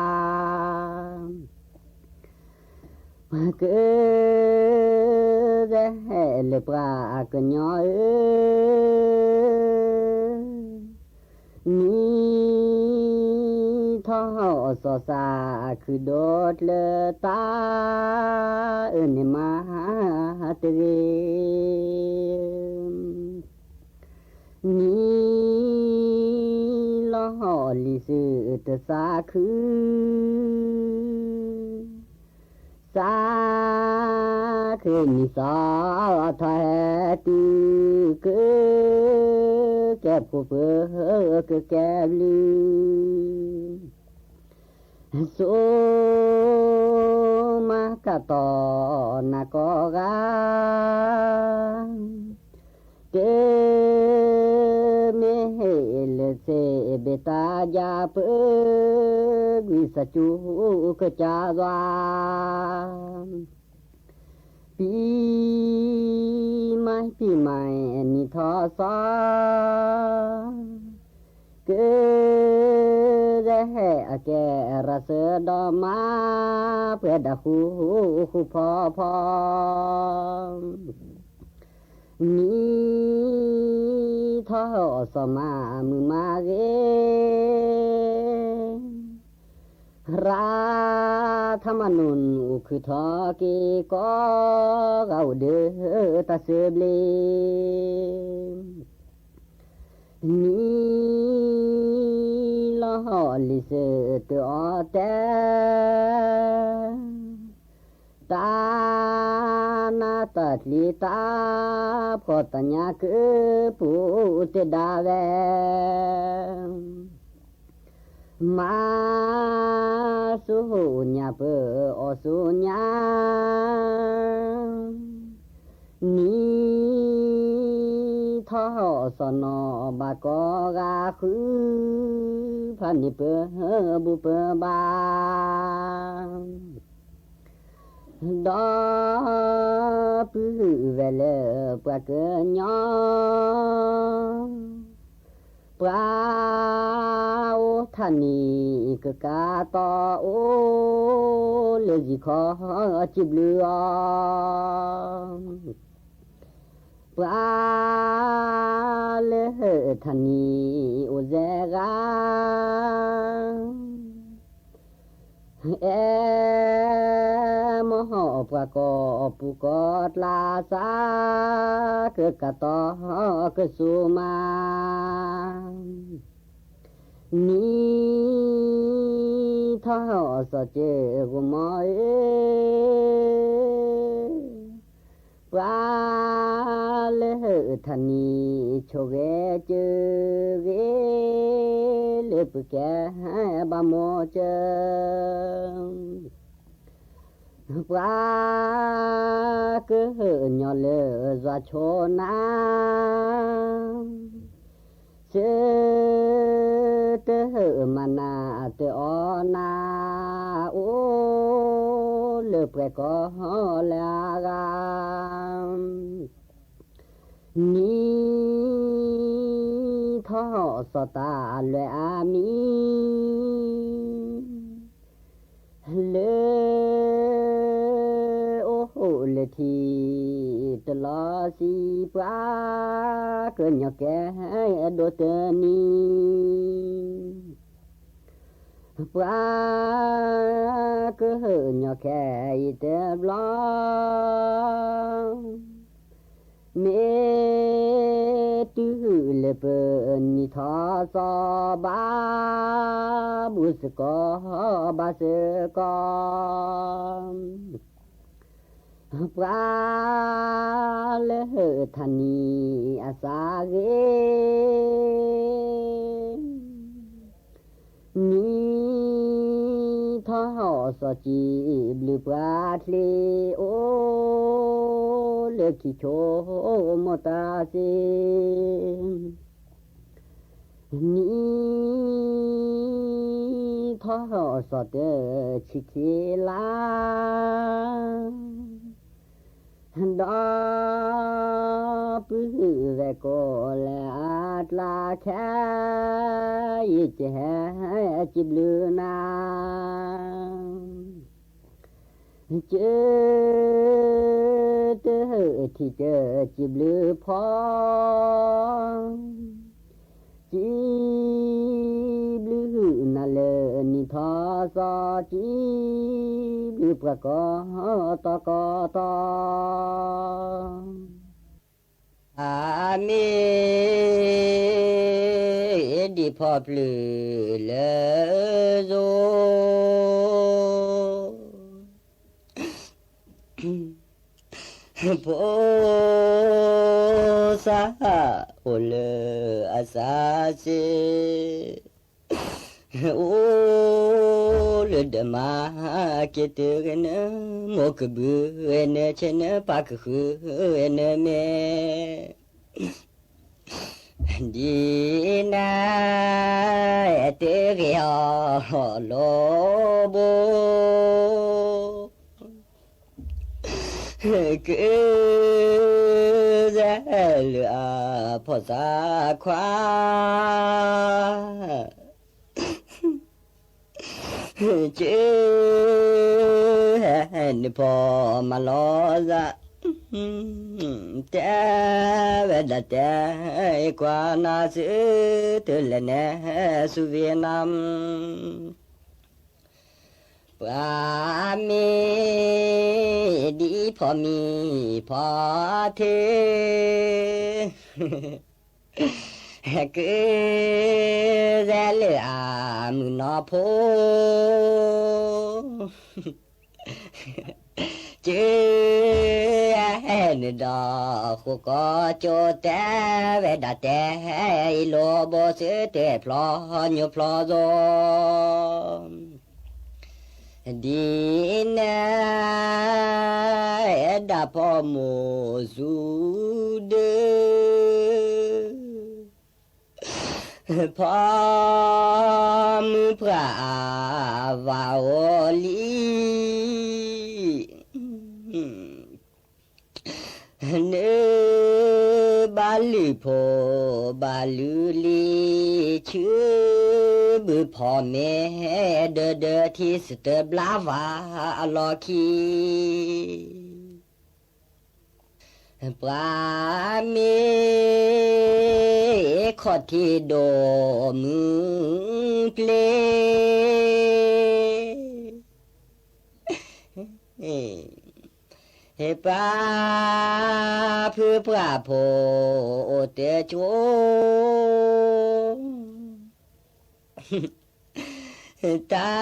kê dê lê pra kê nhỏ ni tho so sa khư đốt lơ ta ơn ma tê ni lo li sư tê sa khư sa khư ni sa tha tu cơ kẹp của bơ cơ kẹp lư số ma cả to na có ga tê mê lê se beta ja pơ ghi sa chu cơ cha doa pi mai ni tho sa cơ re ke ra sơ đo ma pe da khu pho pho ni tho so ma mu ma ge ra thamanun khu tho ki ko gau de ta se ble ni lo li se to ta na ta li ta pho ta nya ke pu te da ve ma su nya pe o su nya ni tho so no ba ko ga khu phan ni pe bu pe ba đó pu về lệ pa ke nya ปลาโอท่านีกะกาตอโอเลจิขอจิบเรือปลาเลท่านีโอเซกาเอมหอปะกอปุกอดลาสากะกะตอกะสุมานี่ท่าสะเจกุมอยปลาเลทานีโชเกเจเกเลปแกบาโมเจปลากะญอเลซาโชนาเจเตมานาเตอนาโอเลเปกอลากานี่ท่อสตาเลอามีเลโอเลทีตลอสีปลาเกินยาแกโดเตนีปลาเกินยาแกเตบลาเมตุเลเปนิทาสบาบุสกอบาสกอปลาเลทานีอาสาเกนี่ท่อสจีบลือปลาทเลโอเลกิโชมตาเซนี่ท่อสเตชิเคลาดาปื้อแวโกลาตลาแค่ยิเจจิบลือนาเจเตที่เจจิบลือพอจิบลือนาเลนิทาสาจิบลือประกอตะกอตาอาเมดีพอปลือเลโซโพสาโอเลอาซาเซโอเลดมาเกตเกนโมกบืเอนเชนปากคือเอนเมดีนาเตเกียวโลโบคือจะเหลือพอสาควาเชื่อนี่พอมาล้อจะแต่เวลาแต่กว่านาซื้อตัวละเนสุเวียนามปามีดีพอมีพอเธอคือจะเหลือมือนอโพเจนดาคุก็โจแต่เวดาแต่โลโบเสเตพลอนอยู่พลอโซดีนะดาพอโมสุเดพอมือพระวาโอลีเนบ าลือโพบาลือลีชื่อบือพ่อแม่เดอที่สเตบลาวาลอคีปลาเมขอที่โดมือเพลเฮปลาเพื่อพระโพเตโจตา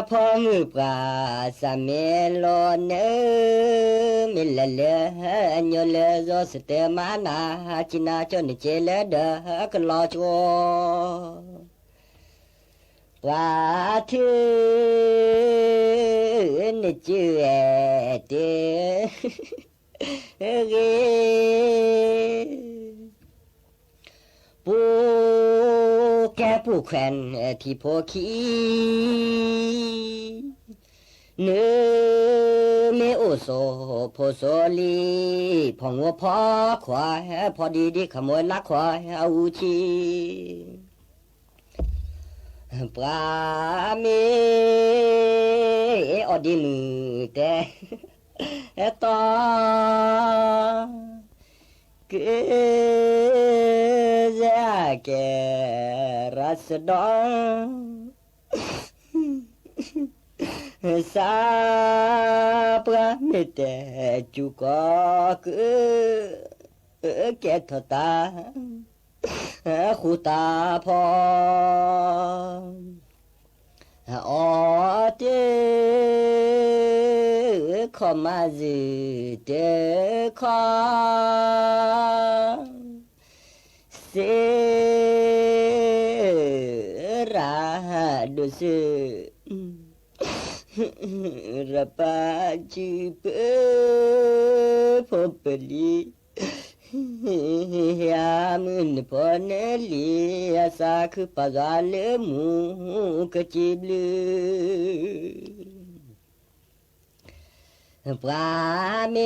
พ่อมือปลาสามเมลอนเนมิลเลญโยเลโซสเตมานาจินาจนเจเลเดกลอจวปลาทือนจือเตเกปูแก่ผู้แขวนที่โพขีเนื้อเมโอโซโพโซลีพองวัวพ่อควายพอดีขโมยลักควายเอาชีปลาเมออดีมือแต่ต่อเกแกรัสดองสาปราเมตจุกอกแกทตาขุตาพออเตขมาจิเตขอเสราดุสระปาจิเปพบลียามุนพนลีสาคือปะกาเลมูกจิบลืปลาเม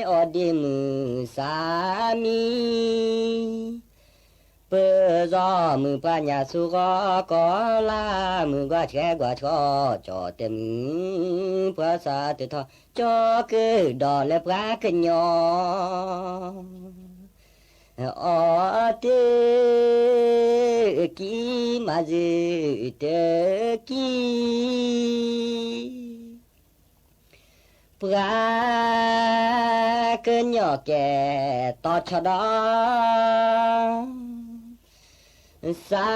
อดีมือสามีเปิดมือปัญญาสุกอลามือกว่าแช่กว่าชอจอเต็มภาษาเตทอจอคือดอและปลาขึ้นยออเตกีมาจิเตกีปลาเกินหยอกแก่ต่อชดอสา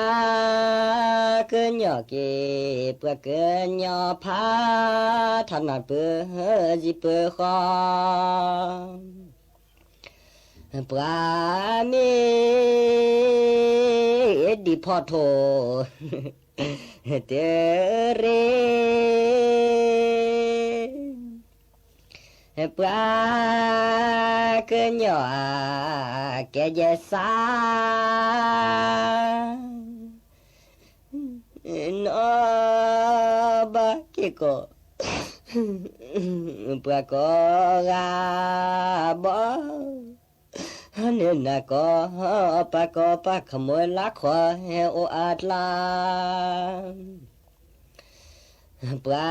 เกินหยอกเก็บเกินหยอพาถนัดเปื่อจิเปื่อคอปลาเมดีพอโทเตเรปลาเกินหยอแกเยสานอบาเกโกปลาโกกาบอเนนาโกปลาโกปลาขโมยลักควายโออาดลาปลา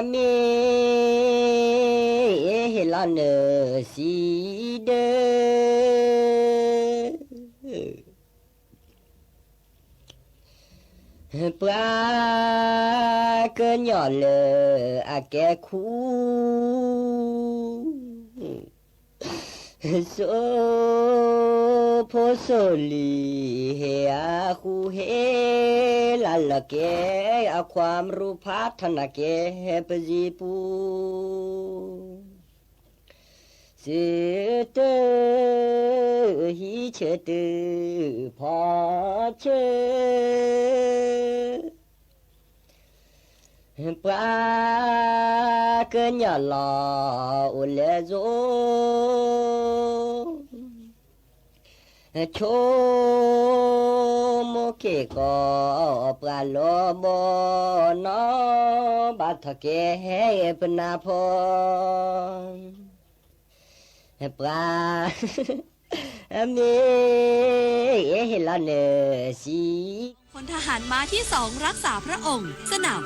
เมเฮลานเนสีเดปลาเกินหย่อนเลยอาแกคูโซโพโซลีเฮอาคูเฮลาละแกเอาความรู้พัฒนาแกปจีปูเสตฮิเชตพอเชปลาเกินหย่อนลออุเลโซโชโมเกโกปลาโลโบโนบาทะเกเฮปนาพ ปลา มีเอเฮลาเนสี พลทหารม้าที่ 2 รักษาพระองค์ สนาม